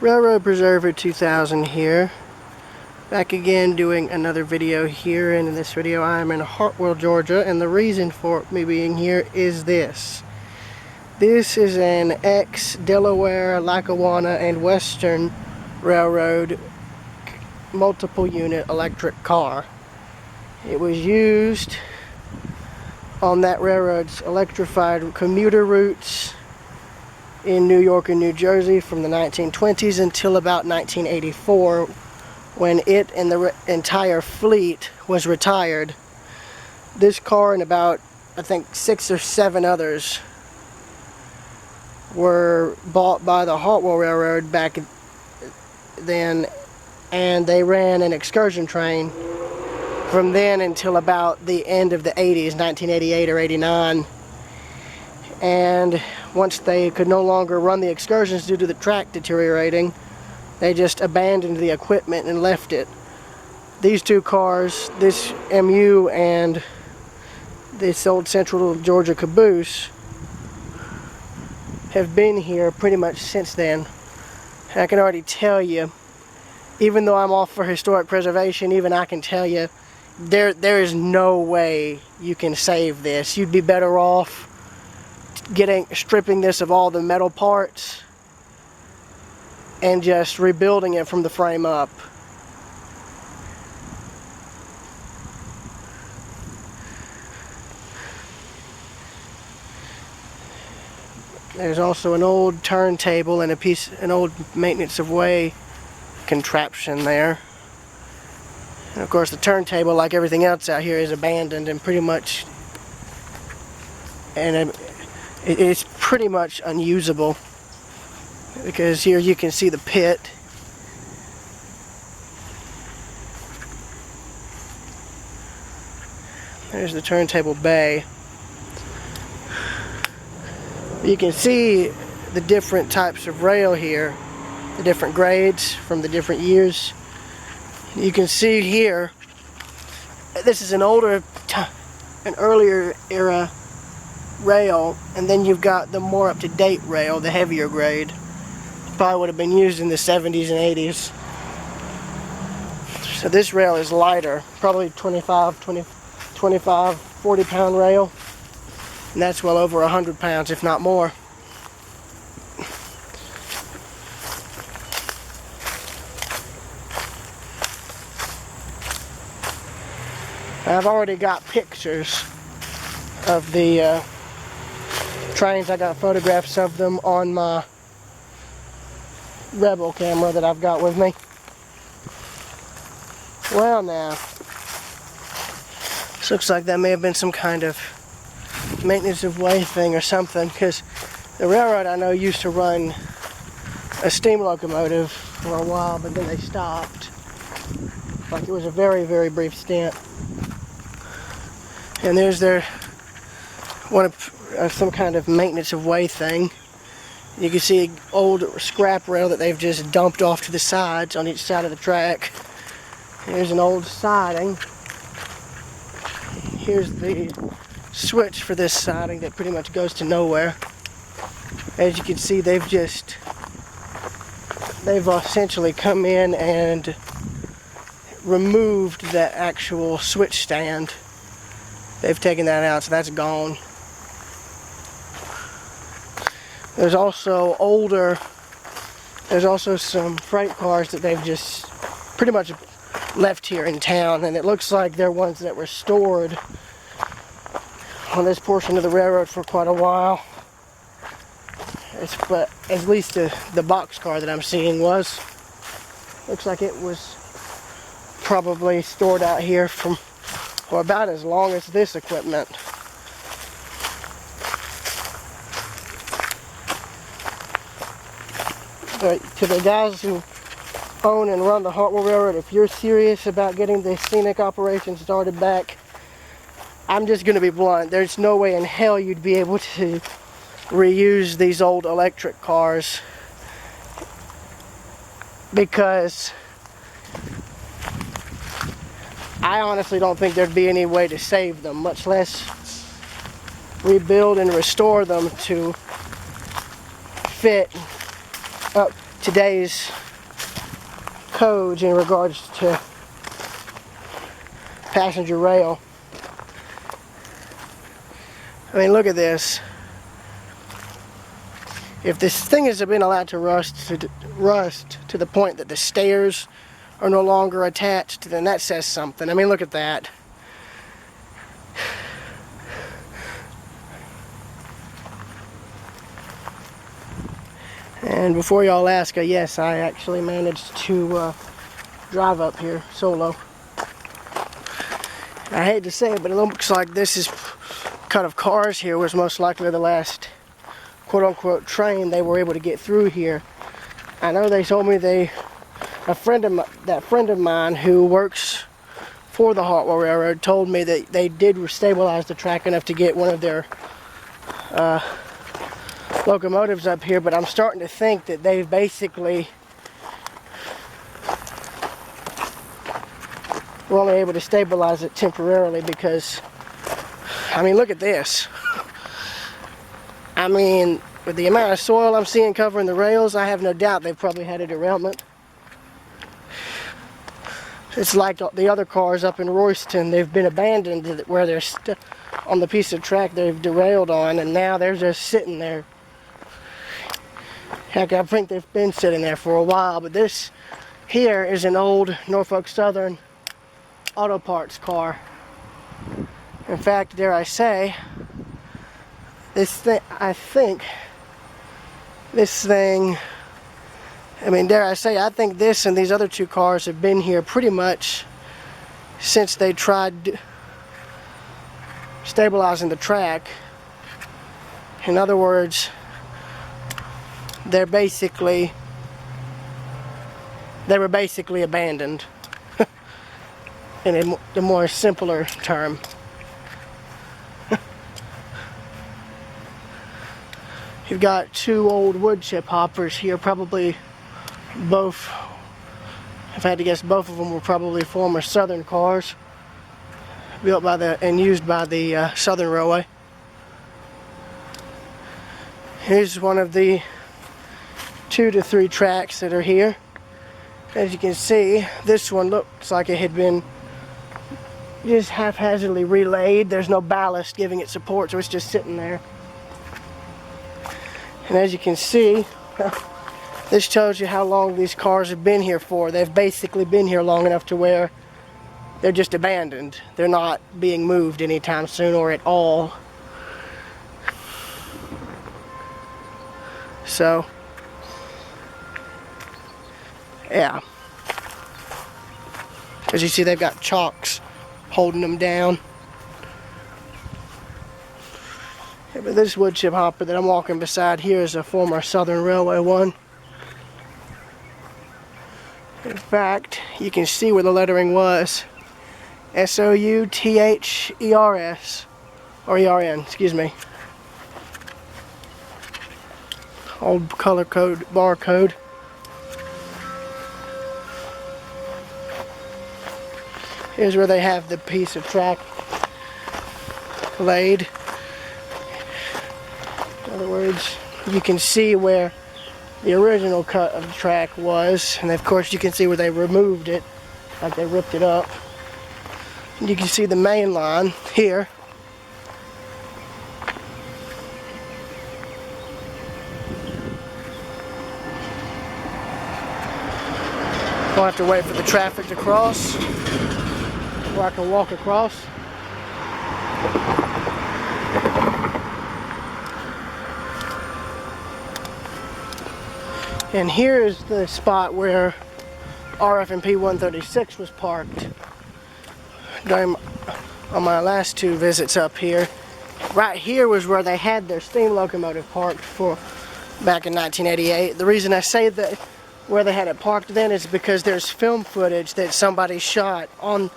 Railroad Preserver 2000 here. Back again doing another video here, and in this video I'm in Hartwell, Georgia, and the reason for me being here is this. This is an ex-Delaware, Lackawanna, and Western Railroad multiple unit electric car. It was used on that railroad's electrified commuter routes in New York and New Jersey from the 1920s until about 1984, when it and the entire fleet was retired. This car and about, I think, 6 or 7 others were bought by the Hartwell Railroad back then, and they ran an excursion train from then until about the end of the 80s, 1988 or 89. And once they could no longer run the excursions due to the track deteriorating, they just abandoned the equipment and left it. These two cars, this MU and this old Central Georgia caboose, have been here pretty much since then. And I can already tell you, even though I'm all for historic preservation, even I can tell you, there is no way you can save this. You'd be better off stripping this of all the metal parts and just rebuilding it from the frame up. There's also an old turntable and an old maintenance of way contraption there. And of course the turntable, like everything else out here, is abandoned and pretty much, and it's pretty much unusable, because here you can see the pit. There's the turntable bay. You can see the different types of rail here, the different grades from the different years. You can see here, this is an earlier era rail, and then you've got the more up-to-date rail, the heavier grade. Probably would have been used in the 70s and 80s. So this rail is lighter, probably 25, 40 pound rail, and that's well over 100 pounds, if not more. I've already got pictures of the trains. I got photographs of them on my Rebel camera that I've got with me. Well, now, this looks like that may have been some kind of maintenance of way thing or something, because the railroad I know used to run a steam locomotive for a while, but then they stopped. Like, it was a very, very brief stint. And there's their some kind of maintenance of way thing. You can see old scrap rail that they've just dumped off to the sides on each side of the track. Here's an old siding. Here's the switch for this siding that pretty much goes to nowhere. As you can see, they've essentially come in and removed that actual switch stand. They've taken that out, so that's gone. There's also some freight cars that they've just pretty much left here in town, and it looks like they're ones that were stored on this portion of the railroad for quite a while. But at least the box car that I'm seeing looks like it was probably stored out here for about as long as this equipment. But to the guys who own and run the Hartwell Railroad, if you're serious about getting the scenic operation started back, I'm just going to be blunt. There's no way in hell you'd be able to reuse these old electric cars, because I honestly don't think there'd be any way to save them, much less rebuild and restore them to fit up today's codes in regards to passenger rail. I mean, look at this. If this thing has been allowed to rust to the point that the stairs are no longer attached, then that says something. I mean, look at that. And before y'all ask, yes, I actually managed to drive up here solo. I hate to say it, but it looks like this is cut of cars here was most likely the last quote-unquote train they were able to get through here. I know they told me that friend of mine who works for the Hartwell Railroad told me that they did stabilize the track enough to get one of their locomotives up here, but I'm starting to think that they've basically were only able to stabilize it temporarily because, I mean, look at this. I mean, with the amount of soil I'm seeing covering the rails, I have no doubt they've probably had a derailment. It's like the other cars up in Royston, they've been abandoned where they're on the piece of track they've derailed on, and now they're just sitting there. Heck, I think they've been sitting there for a while, but this here is an old Norfolk Southern auto parts car. In fact, dare I say, I think this and these other two cars have been here pretty much since they tried stabilizing the track. In other words, they were basically abandoned in a more simpler term. You've got two old wood chip hoppers here, probably both, if I had to guess, both of them were probably former Southern cars built by and used by the Southern Railway. Here's one of the 2 to 3 tracks that are here. As you can see, this one looks like it had been just haphazardly relayed. There's no ballast giving it support, so it's just sitting there. And as you can see, this tells you how long these cars have been here for. They've basically been here long enough to where they're just abandoned. They're not being moved anytime soon or at all. So, yeah. As you see, they've got chocks holding them down. Yeah, but this wood chip hopper that I'm walking beside here is a former Southern Railway one. In fact, you can see where the lettering was. S-O-U-T-H-E-R-S, or E-R-N, excuse me. Old color code, barcode. Here's where they have the piece of track laid. In other words, you can see where the original cut of the track was, and of course you can see where they removed it, like they ripped it up. And you can see the main line here. I'll have to wait for the traffic to cross, or I can walk across. And here's the spot where RF&P 136 was parked on my last 2 visits up here. Right here was where they had their steam locomotive parked back in 1988. The reason I say that where they had it parked then is because there's film footage that somebody shot on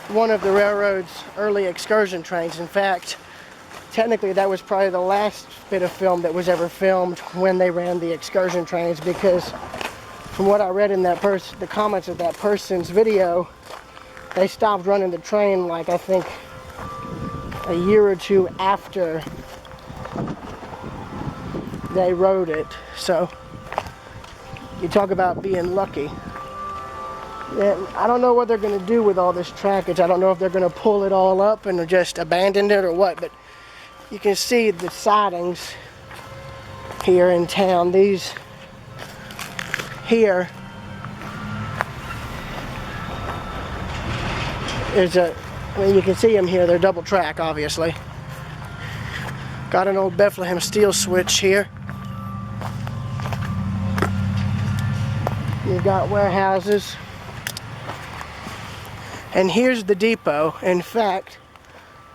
one of the railroad's early excursion trains. In fact, technically that was probably the last bit of film that was ever filmed when they ran the excursion trains, because from what I read in the comments of that person's video, they stopped running the train like I think a year or 2 after they rode it. So You talk about being lucky. And I don't know what they're going to do with all this trackage. I don't know if they're going to pull it all up and just abandon it or what, but you can see the sidings here in town. These here is you can see them here. They're double track, obviously. Got an old Bethlehem steel switch here. You've got warehouses. And here's the depot. In fact,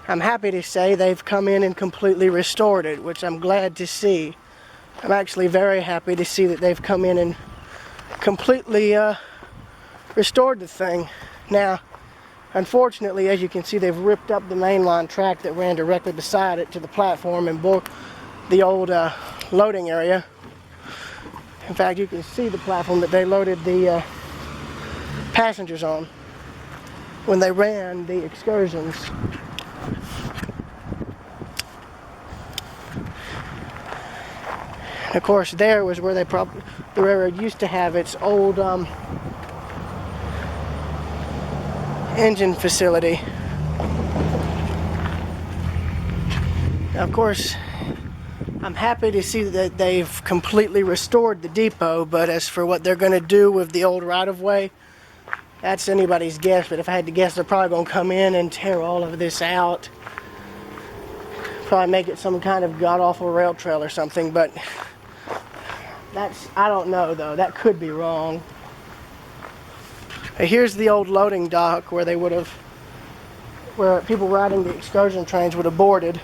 I'm happy to say they've come in and completely restored it, which I'm glad to see. I'm actually very happy to see that they've come in and completely restored the thing. Now, unfortunately, as you can see, they've ripped up the mainline track that ran directly beside it to the platform and broke the old loading area. In fact, you can see the platform that they loaded the passengers on when they ran the excursions. And of course, there was where the railroad used to have its old engine facility. Now, of course, I'm happy to see that they've completely restored the depot, but as for what they're going to do with the old right-of-way, that's anybody's guess. But if I had to guess, they're probably going to come in and tear all of this out. Probably make it some kind of god-awful rail trail or something, but I don't know though. That could be wrong. Here's the old loading dock where where people riding the excursion trains would have boarded.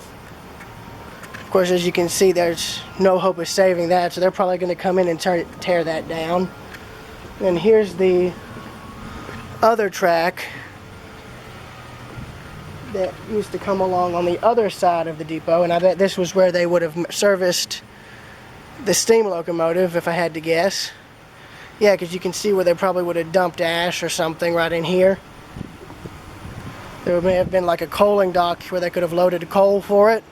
Of course, as you can see, there's no hope of saving that, so they're probably going to come in and tear that down. And here's the other track that used to come along on the other side of the depot, and I bet this was where they would have serviced the steam locomotive, if I had to guess. Yeah, because you can see where they probably would have dumped ash or something right in here. There may have been like a coaling dock where they could have loaded coal for it.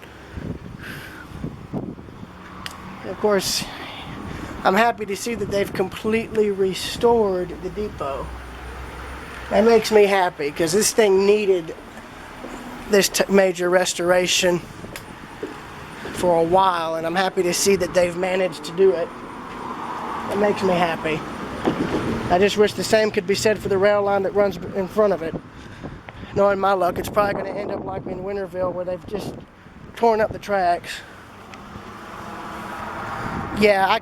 And of course, I'm happy to see that they've completely restored the depot. That makes me happy, because this thing needed this major restoration for a while, and I'm happy to see that they've managed to do it. It makes me happy. I just wish the same could be said for the rail line that runs in front of it. Knowing my luck, it's probably going to end up like in Winterville, where they've just torn up the tracks. Yeah,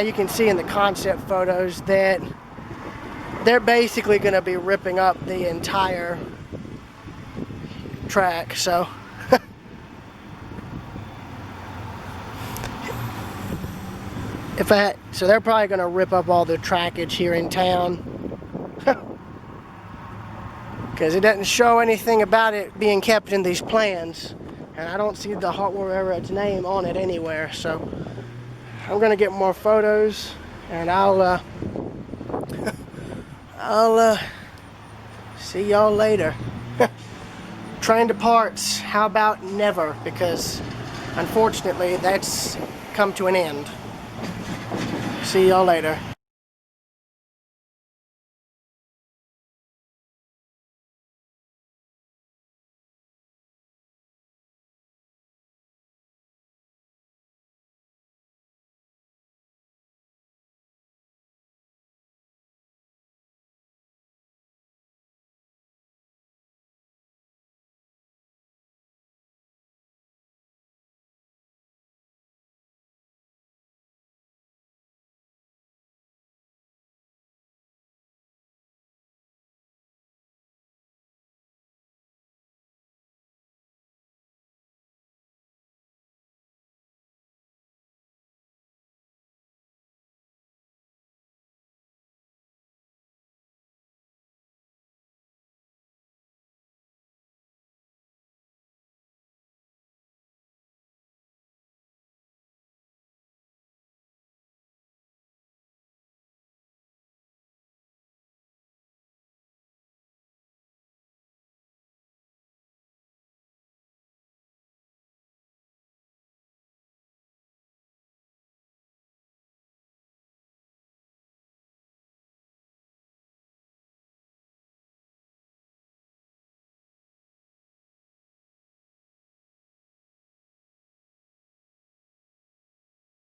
you can see in the concept photos that they're basically going to be ripping up the entire track, so so they're probably going to rip up all the trackage here in town, because it doesn't show anything about it being kept in these plans, and I don't see the Hartwell Railroad's name on it anywhere. So I'm going to get more photos, and I'll see y'all later. Train departs, how about never? Because unfortunately that's come to an end. See y'all later.